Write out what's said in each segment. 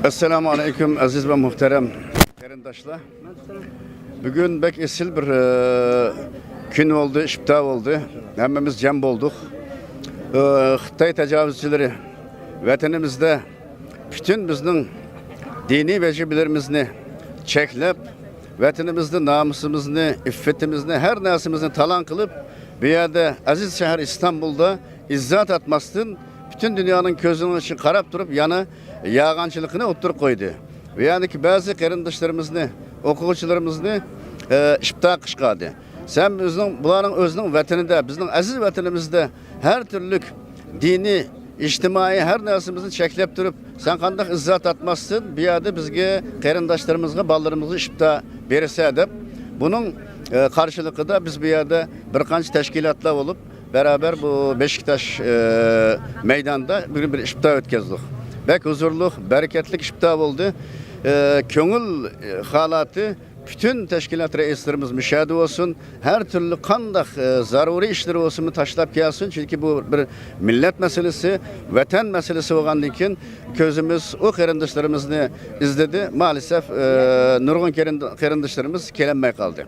Esselamu Aleyküm aziz ve muhterem yerindaşlar. Bugün bek esil bir gün oldu, işbita oldu. Hemmemiz cem olduk. Xitay tecavüzçileri vatanımızda bütün bizning dini vecibelerimizni çeklep, vatanımızda namusumuzni, iffetimizni, her narsamizni talan kılıp, bir yerde aziz şehir İstanbul'da izzat atmasın, bütün dünyanın gözünün için karap durup yana yağancılıkını oturup koydu. Ve yani ki bazı karındaşlarımızı, okuyucularımızı işbita kışkadı. Sen bunların özünün vatanında, bizim aziz vatanımızda her türlü dini, İçtimai her narsamizni çeklep durup sen kandak izzat atmazsın bir yerde bizge qarindaşlarımızga ballarımızga işbita berse deb bunun karşılıkında biz bir yerde bir qancha teşkilatlar olup beraber bu Beşiktaş meydanda bir işbita ötkazdık. Bek huzurlu, bereketli işbita oldu. Köngül halatı bütün teşkilat reislerimiz müşahede olsun. Her türlü kandak zaruri işleri olsun taşlap gelsin. Çünkü bu bir millet meselesi, vatan meselesi olduğundan için gözümüz o qarindaşlarımızı izledi. Maalesef nurgun qarindaşlarımız kelenmey kaldı.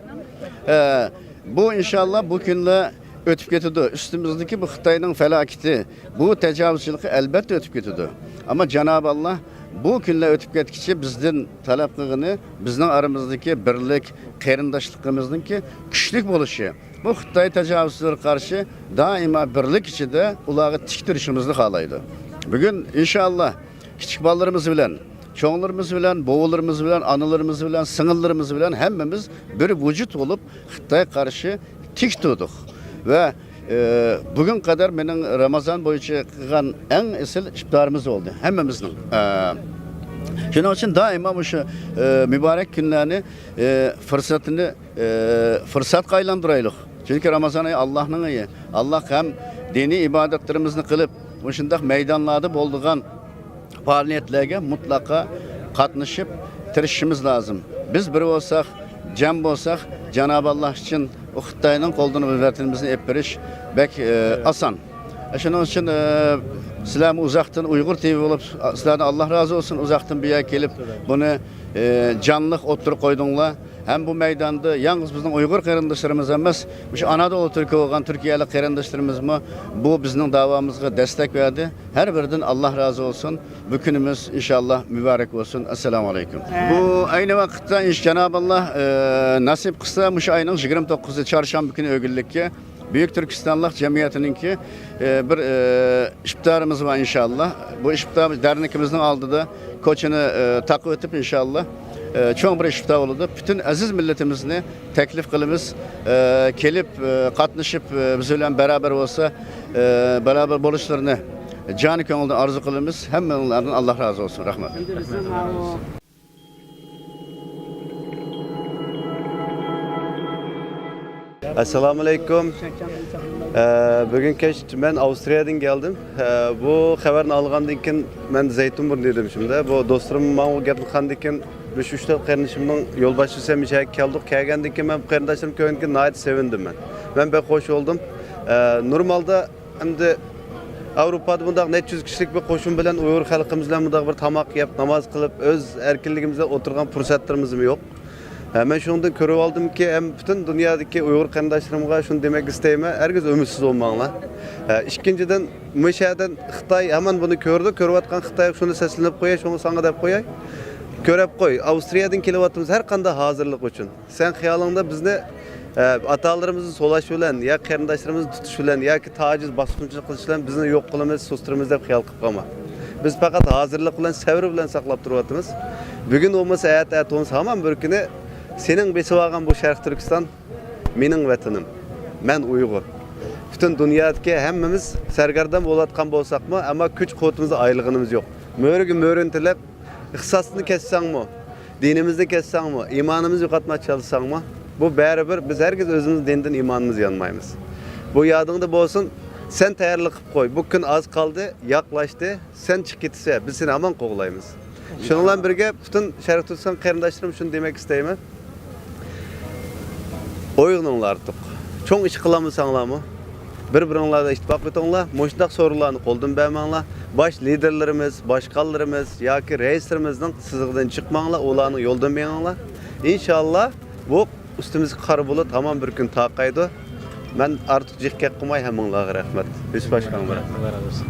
Bu inşallah bu günle ötüp getidi. Üstümüzdeki bu Xitayning felaketi, bu tecavüzçülüğü elbette ötüp getidi. Ama Cenab-ı Allah bu günle ötüp ketkiçi bizden talep kılığını, bizden aramızdaki birlik, qarindaşlığımızın ki güçlük buluşu. Bu Xitay tecavüzçülere karşı daima birlik içinde ulağı tik duruşumuzu halaydı. Bugün inşallah küçük ballarımız bilen, çoğunlarımız bilen, boğularımız bilen, anılarımız bilen, sınırlarımız bilen hemmemiz bir vücut olup Xitay karşı tik durduk. Ve bugün kadar benim Ramazan boyunca kılgan en esil işbtarımız oldu. Hemmemizin. Şunun için daima bu şu mübarek günlerini fırsatını fırsat kaylandıraylık. Çünkü Ramazan ayı Allah'ın ayı. Allah hem dini ibadetlerimizni kılıp bu şundak meydanlarda bolduğun faaliyetlerge mutlaka katlaşıp tirişimiz lazım. Biz bir olsak, cem olsak Cenab-ı Allah için o Xitayning qo'ldan vatanimizni ep berish bek asan. Şunun için sizlarni uzaktan Uyg'ur TV bo'lib, sizlardan Allah razı olsun uzaktan bir yer kelip bunu canlıq oturup koydunlar. Hem bu meydanda yalnız bizim Uygur qarindaşlarımız emas, şu Anadolu Türkiye olan Türkiye'li qarindaşlarımız mı bu bizim davamızga destek verdi. Her birinden Allah razı olsun. Bu günümüz inşallah mübarek olsun. Esselamu Aleyküm. Bu aynı vakitte Cenab-ı Allah nasip kısa şu ayının 29'u çarşamba günü ögüllikki Büyük Türkistanlık Cemiyeti'nin ki bir işbtarımız var inşallah. Bu işbtar dernekimizin aldı da koçunu takip edip inşallah çoğun bir işbita oldu. Bütün aziz milletimizni teklif kılımız kelip katlaşıp bizimle beraber olsa beraber buluşlarını canı gönülden arzu kılımız hem onlardan Allah razı olsun. Rahmet. Assalamu Aleyküm. Bugün keç ben Avusturya'dan geldim. Bu haberini alğandan keyin ben Zeytinburnu dedim şimdi. Bu dostlarım bana getirgandan keyin 3-4 qarindashimning yo'lboshchisi mishak keldik. Kelgandan keyin men qarindoshim ko'ngan nayt sevindim men. Ben pek hoş oldum. Normalda endi Avrupa'da bundaq necha yuz kishilik bir qo'shin bilan Uyg'ur xalqimiz bilan bundaq bir tamoq yeb, namoz qilib, o'z erkinligimizda o'tirgan fursatlarimiz yo'q. Ben şundan görüp aldım ki hem bütün dünyadaki Uygur kardeşlerimge şunu demek isteyime herkes ümitsiz olmalılar. İkinciden müşaheden Xitay hemen bunu gördü. Görüvatkan Xitay şunu seslenip koyay, şunu sana dep koyay. Görüp koy. Avusturya'dan kelivatımız her kanda hazırlık için. Sen xiyalında bizni atalarımızın solaşı bilen ya kardeşlerimizin tutuşu bilen ya ki taciz, baskınçılık kılışı bilen bizni yok kılımız, susturumuz dep xiyal kıp kalma. Biz fakat hazırlık bilen, sevri bilen saklap duruvatımız. Bugün olmasa hayat olmasa hemen bir günü senin besip algan bu Şarkı Türkistan mening vatanım. Men Uygur. Bütün dünyadaki hemmimiz sergardan bolatkan bolsak mı ama güç kuvvetimizde aylığımız yok. Mörgün tilep ihsasını kessen mi? Dinimizni kessen mi? İmanımızı yukatmaya çalışsan mı? Bu beraber biz herkes özümüz dinden imanımız yanmayımız. Bu yadında bolsun sen tayarlık koy. Bu gün az kaldı, yaklaştı. Sen çık gitse biz seni aman koğulayımız. Şununla birge bütün Şarkı Türkistan qarindaşlarım şunu demek isteyim. Oyunlar artık. Çok iş kılamısanlar mı? bir-biringlarda ittifaq etinglar. Moşundaq sorularni qo'ldan bermanglar. Baş liderlerimiz, başkanlarımız yoki reislarimizning siziqdan chiqmanglar, ularni yo'ldan beringlar. İnşallah bu üstümüzga qora bulut tamam bir kun taqaydi. Ben artık jiqqat qilmay hammanglarga rahmat. Biz başkanım. Allah razı olsun.